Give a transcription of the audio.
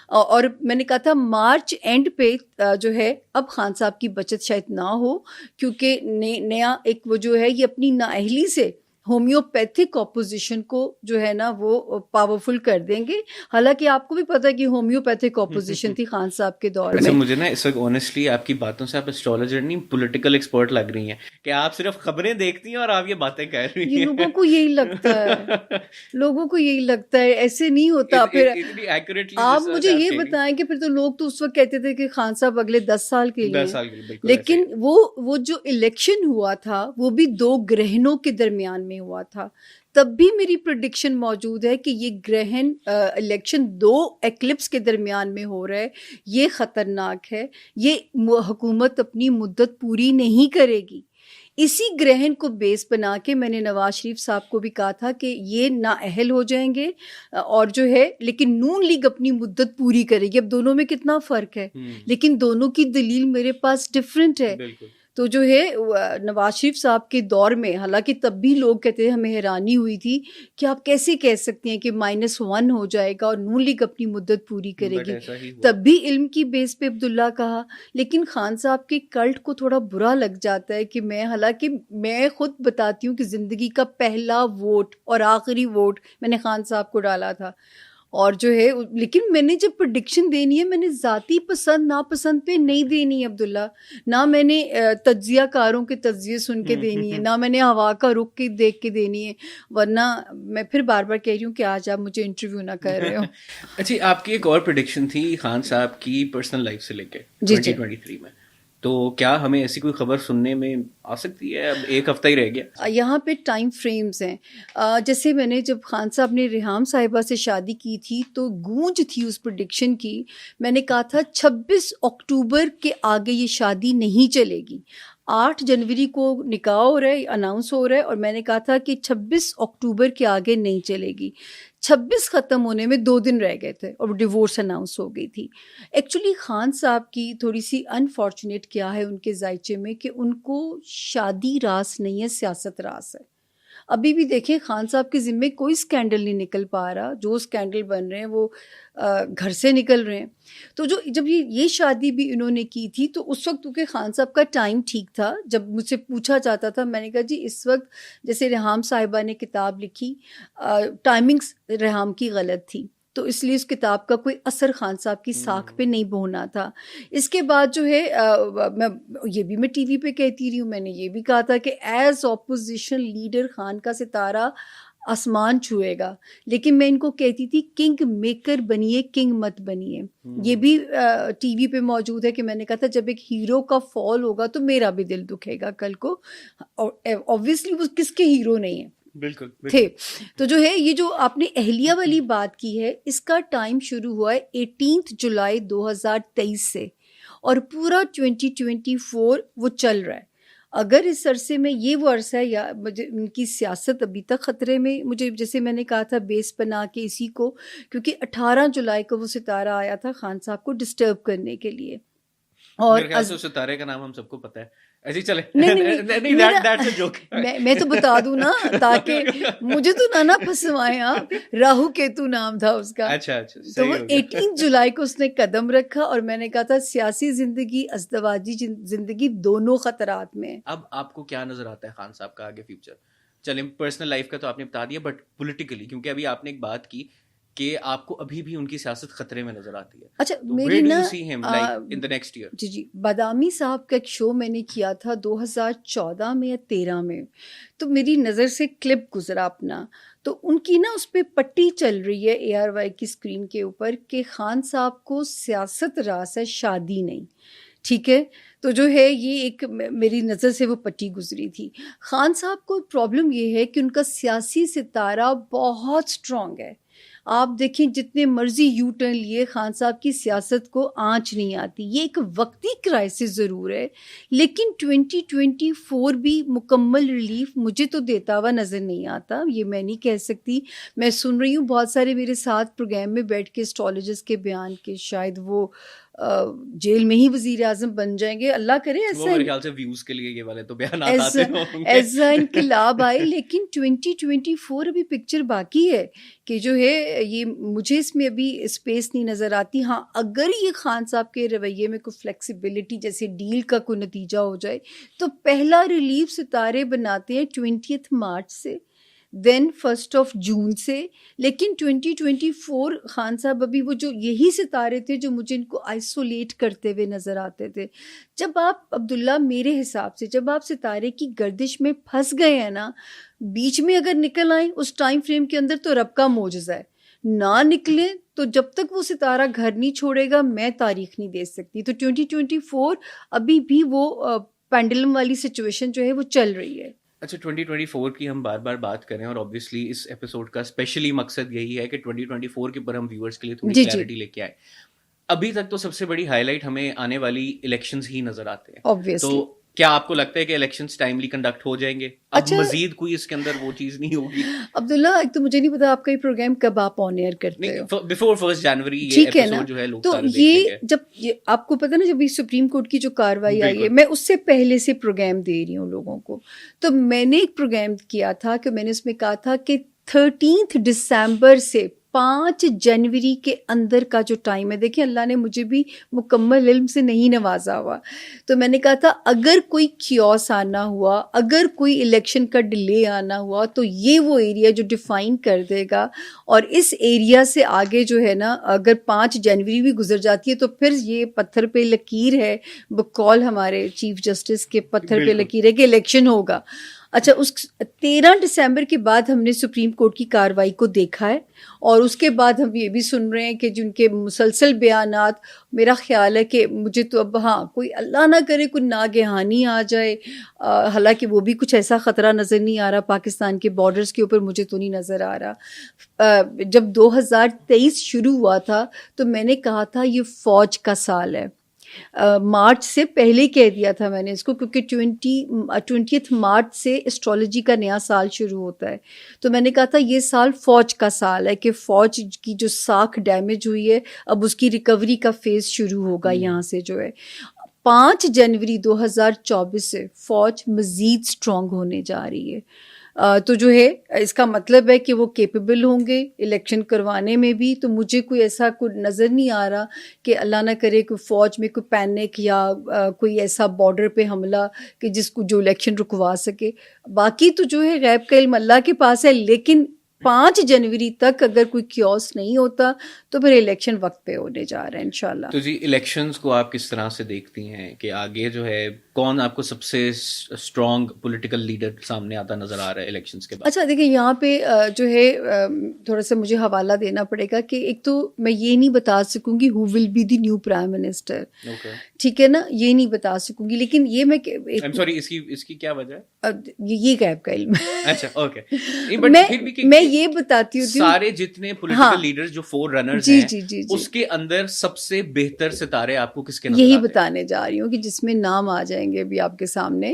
اور میں نے کہا تھا مارچ اینڈ پہ جو ہے اب خان صاحب کی بچت شاید نہ ہو، کیونکہ نیا ایک وہ جو ہے یہ اپنی نااہلی سے ہومیوپیتھک اپوزیشن کو جو ہے نا وہ پاورفل کر دیں گے. حالانکہ آپ کو بھی پتہ ہے کہ ہومیوپیتھک اپوزیشن تھی خان صاحب کے دور میں. مجھے نا اس وقت آنیسٹلی آپ کی باتوں سے آپ اسٹرالوجر نہیں پولیٹیکل ایکسپرٹ لگ رہی ہیں کہ آپ صرف خبریں دیکھتی ہیں اور آپ یہ باتیں کہہ رہی ہیں. یہ لوگوں کو یہی لگتا ہے، لوگوں کو یہی لگتا ہے، ایسے نہیں ہوتا. پھر آپ مجھے یہ بتائیں کہ پھر تو لوگ تو اس وقت کہتے تھے کہ خان صاحب اگلے 10 سال کے لیے، لیکن وہ جو الیکشن ہوا تھا وہ بھی 2 گرہنوں کے درمیان میں ہوا تھا. تب بھی میری پریڈکشن موجود ہے کہ یہ گرہن الیکشن 2 ایکلپس کے درمیان میں ہو رہا ہے. یہ خطرناک ہے، یہ حکومت اپنی مدت پوری نہیں کرے گی. اسی گرہن کو بیس بنا کے میں نے نواز شریف صاحب کو بھی کہا تھا کہ یہ نااہل ہو جائیں گے اور جو ہے، لیکن نون لیگ اپنی مدت پوری کرے گی. اب دونوں میں کتنا فرق ہے، لیکن دونوں کی دلیل میرے پاس ڈفرینٹ ہے. تو جو ہے نواز شریف صاحب کے دور میں، حالانکہ تب بھی لوگ کہتے ہیں، ہمیں حیرانی ہوئی تھی کہ آپ کیسے کہہ سکتی ہیں کہ -1 ہو جائے گا اور نون لیگ اپنی مدت پوری کرے گی. تب بھی علم کی بیس پہ عبداللہ کہا، لیکن خان صاحب کے کلٹ کو تھوڑا برا لگ جاتا ہے کہ حالانکہ میں خود بتاتی ہوں کہ زندگی کا پہلا ووٹ اور آخری ووٹ میں نے خان صاحب کو ڈالا تھا. اور جو ہے، لیکن میں نے جب پریڈکشن دینی ہے، میں نے ذاتی پسند ناپسند پہ نہیں دینی ہے عبداللہ. نہ میں نے تجزیہ کاروں کے تجزیے سن کے دینی ہے، نہ میں نے ہوا کا رخ کے دیکھ کے دینی ہے. ورنہ میں پھر بار بار کہہ رہی ہوں کہ آج آپ مجھے انٹرویو نہ کر رہے ہو. اچھی، آپ کی ایک اور پریڈکشن تھی خان صاحب کی پرسنل لائف سے لے کے 2023 میں، تو کیا ہمیں ایسی کوئی خبر سننے میں آ سکتی ہے؟ اب 1 ہفتہ ہی رہ گیا. یہاں پہ ٹائم فریمز ہیں. جیسے میں نے جب خان صاحب نے ریحام صاحبہ سے شادی کی تھی تو گونج تھی اس پریڈکشن کی. میں نے کہا تھا 26 اکتوبر کے آگے یہ شادی نہیں چلے گی. 8 جنوری کو نکاح ہو رہا ہے، اناؤنس ہو رہا ہے، اور میں نے کہا تھا کہ 26 اکتوبر کے آگے نہیں چلے گی. 26 ختم ہونے میں 2 دن رہ گئے تھے اور ڈیورس اناؤنس ہو گئی تھی. ایکچولی خان صاحب کی تھوڑی سی انفارچونیٹ کیا ہے ان کے ذائچے میں کہ ان کو شادی راس نہیں ہے، سیاست راس ہے. ابھی بھی دیکھیں خان صاحب کے ذمے کوئی سکینڈل نہیں نکل پا رہا. جو سکینڈل بن رہے ہیں وہ گھر سے نکل رہے ہیں. تو جب یہ شادی بھی انہوں نے کی تھی تو اس وقت کیونکہ خان صاحب کا ٹائم ٹھیک تھا. جب مجھ سے پوچھا جاتا تھا میں نے کہا جی اس وقت جیسے ریحام صاحبہ نے کتاب لکھی، ٹائمنگز ریحام کی غلط تھی، تو اس لیے اس کتاب کا کوئی اثر خان صاحب کی ساکھ پہ نہیں ہونا تھا. اس کے بعد جو ہے میں ٹی وی پہ کہتی رہی ہوں، میں نے یہ بھی کہا تھا کہ ایز اپوزیشن لیڈر خان کا ستارہ آسمان چھوئے گا، لیکن میں ان کو کہتی تھی کنگ میکر بنیے، کنگ مت بنیے. یہ بھی ٹی وی پہ موجود ہے کہ میں نے کہا تھا جب ایک ہیرو کا فال ہوگا تو میرا بھی دل دکھے گا کل کو. اوبویسلی وہ کس کے ہیرو نہیں ہیں، بالکل تھے. تو جو ہے یہ جو آپ نے اہلیہ والی بات کی ہے، اس کا ٹائم شروع ہوا ہے 18 جولائی 2023 سے اور پورا 2024 وہ چل رہا ہے. اگر اس عرصے میں یہ وہ عرصہ ہے یا مجھے ان کی سیاست ابھی تک خطرے میں، مجھے جیسے میں نے کہا تھا بیس بنا کے اسی کو، کیونکہ 18 جولائی کو وہ ستارہ آیا تھا خان صاحب کو ڈسٹرب کرنے کے لیے. اور ستارے کا نام ہم سب کو پتہ ہے. ایسے چلے میں تو بتا دوں نا تاکہ مجھے تو نہ پھنسوائیں آپ. راہو کیتو نام تھا اس کا. تو وہ 18 جولائی کو اس نے قدم رکھا اور میں نے کہا تھا سیاسی زندگی، ازدواجی زندگی دونوں خطرات میں. اب آپ کو کیا نظر آتا ہے خان صاحب کا آگے فیوچر؟ چلیں پرسنل لائف کا تو آپ نے بتا دیا، بٹ پولیٹیکلی، کیونکہ ابھی آپ نے ایک بات کی کہ آپ کو ابھی بھی ان کی سیاست خطرے میں نظر آتی ہے. اچھا میری نا جی بادامی صاحب کا ایک شو میں نے کیا تھا 2014 میں یا 13 میں، تو میری نظر سے کلپ گزرا اپنا، تو ان کی نا اس پہ پٹی چل رہی ہے ARY کی اسکرین کے اوپر کہ خان صاحب کو سیاست راس ہے، شادی نہیں. ٹھیک ہے، تو جو ہے یہ ایک میری نظر سے وہ پٹی گزری تھی. خان صاحب کو پرابلم یہ ہے کہ ان کا سیاسی ستارہ بہت اسٹرانگ ہے. آپ دیکھیں جتنے مرضی یو ٹرن لیے خان صاحب کی سیاست کو آنچ نہیں آتی. یہ ایک وقتی کرائسس ضرور ہے، لیکن 2024 بھی مکمل ریلیف مجھے تو دیتا ہوا نظر نہیں آتا. یہ میں نہیں کہہ سکتی. میں سن رہی ہوں بہت سارے میرے ساتھ پروگرام میں بیٹھ کے اسٹرالوجرز کے بیان کے شاید وہ جیل میں ہی وزیر اعظم بن جائیں گے. اللہ کرے ایسا میرے خیال سے ویوز کے لیے یہ والے تو بیانات آتے ہوں گے ایسا انقلاب آئے. لیکن 2024 ابھی پکچر باقی ہے کہ جو ہے یہ مجھے اس میں ابھی اسپیس نہیں نظر آتی. ہاں اگر یہ خان صاحب کے رویے میں کوئی فلیکسیبلٹی جیسے ڈیل کا کوئی نتیجہ ہو جائے تو پہلا ریلیف ستارے بناتے ہیں 20 مارچ سے, دین 1 جون سے. لیکن 2024 خان صاحب ابھی وہ جو یہی ستارے تھے جو مجھے ان کو آئسولیٹ کرتے ہوئے نظر آتے تھے. جب آپ عبداللہ میرے حساب سے جب آپ ستارے کی گردش میں پھنس گئے ہیں نا, بیچ میں اگر نکل آئیں اس ٹائم فریم کے اندر تو رب کا معجزہ ہے. نہ نکلیں تو جب تک وہ ستارہ گھر نہیں چھوڑے گا میں تاریخ نہیں دے سکتی. تو 2024 ابھی بھی وہ پینڈلم والی سچویشن جو ہے وہ چل رہی ہے. اچھا 2024 کی ہم بار بار بات کریں اور obviously اس ایپیسوڈ کا اسپیشلی مقصد یہی ہے کہ 2024 کے اوپر ہم ویورز کے لیے تھوڑی کلیئرٹی لے کے آئے. ابھی تک تو سب سے بڑی ہائی لائٹ ہمیں آنے والی الیکشنز ہی نظر آتے ہیں. تو کیا آپ کو لگتا ہے کہ الیکشنز ٹائملی کنڈکٹ ہو جائیں گے؟ اب مزید کوئی اس کے اندر وہ چیز نہیں ہوگی؟ عبداللہ ایک تو مجھے نہیں پتا آپ کا یہ پروگرام کب آپ آن ایئر کرتے ہو. بیفور 1 جنوری یہ ایپیسوڈ جو ہے لوگ سارے دیکھیں گے. تو یہ جب آپ کو پتا نا جب یہ سپریم کورٹ کی جو کاروائی آئی ہے, میں اس سے پہلے سے پروگرام دے رہی ہوں لوگوں کو. تو میں نے ایک پروگرام کیا تھا کہ میں نے اس میں کہا تھا کہ 13 دسمبر سے 5 جنوری کے اندر کا جو ٹائم ہے, دیکھیں اللہ نے مجھے بھی مکمل علم سے نہیں نوازا ہوا, تو میں نے کہا تھا اگر کوئی کیوس آنا ہوا, اگر کوئی الیکشن کا ڈیلے آنا ہوا تو یہ وہ ایریا جو ڈیفائن کر دے گا. اور اس ایریا سے آگے جو ہے نا اگر 5 جنوری بھی گزر جاتی ہے تو پھر یہ پتھر پہ لکیر ہے, بقول ہمارے چیف جسٹس کے پتھر پہ لکیر ہے کہ الیکشن ہوگا. اچھا اس 13 دسمبر کے بعد ہم نے سپریم کورٹ کی کاروائی کو دیکھا ہے, اور اس کے بعد ہم یہ بھی سن رہے ہیں کہ جن کے مسلسل بیانات, میرا خیال ہے کہ مجھے تو اب ہاں کوئی اللہ نہ کرے کوئی ناگہانی آ جائے, حالانکہ وہ بھی کچھ ایسا خطرہ نظر نہیں آ رہا پاکستان کے بارڈرز کے اوپر, مجھے تو نہیں نظر آ رہا. جب 2023 شروع ہوا تھا تو میں نے کہا تھا یہ فوج کا سال ہے. مارچ سے پہلے کہہ دیا تھا میں نے اس کو, کیونکہ 20 مارچ سے اسٹرالوجی کا نیا سال شروع ہوتا ہے. تو میں نے کہا تھا یہ سال فوج کا سال ہے کہ فوج کی جو ساکھ ڈیمیج ہوئی ہے اب اس کی ریکوری کا فیز شروع ہوگا یہاں سے جو ہے. 5 جنوری 2024 سے فوج مزید اسٹرانگ ہونے جا رہی ہے. تو جو ہے اس کا مطلب ہے کہ وہ کیپیبل ہوں گے الیکشن کروانے میں بھی. تو مجھے کوئی ایسا کوئی نظر نہیں آ رہا کہ اللہ نہ کرے کوئی فوج میں کوئی پینک یا کوئی ایسا بارڈر پہ حملہ کہ جس کو جو الیکشن رکوا سکے. باقی تو جو ہے غیب کا علم اللہ کے پاس ہے, لیکن 5 جنوری تک اگر کوئی کیوس نہیں ہوتا تو پھر الیکشن وقت پہ ہونے جا رہا ہے انشاءاللہ. تو جی الیکشنز کو آپ کس طرح سے دیکھتی ہیں کہ آگے جو ہے کون آپ کو سب سے اسٹرانگ پولیٹیکل لیڈر سامنے آتا نظر آ رہا ہے الیکشنز کے بعد؟ اچھا دیکھیں یہاں پہ جو ہے تھوڑا سا مجھے حوالہ دینا پڑے گا کہ ایک تو میں یہ نہیں بتا سکوں گی who will be the new prime minister, ٹھیک ہے نا, یہ نہیں بتا سکوں گی. لیکن یہ اس کی کیا وجہ ہے؟ یہ غیب کا علم ہے. اچھا اوکے, میں یہ بتاتی ہوں سارے جتنے پولیٹیکل لیڈرز جو فور رنرز ہیں اس کے اندر سب سے بہتر ستارے آپ کو کس کے نظر آتے ہیں؟ یہی بتانے جا رہی ہوں کہ جس میں نام آ جائیں گے ابھی آپ کے سامنے.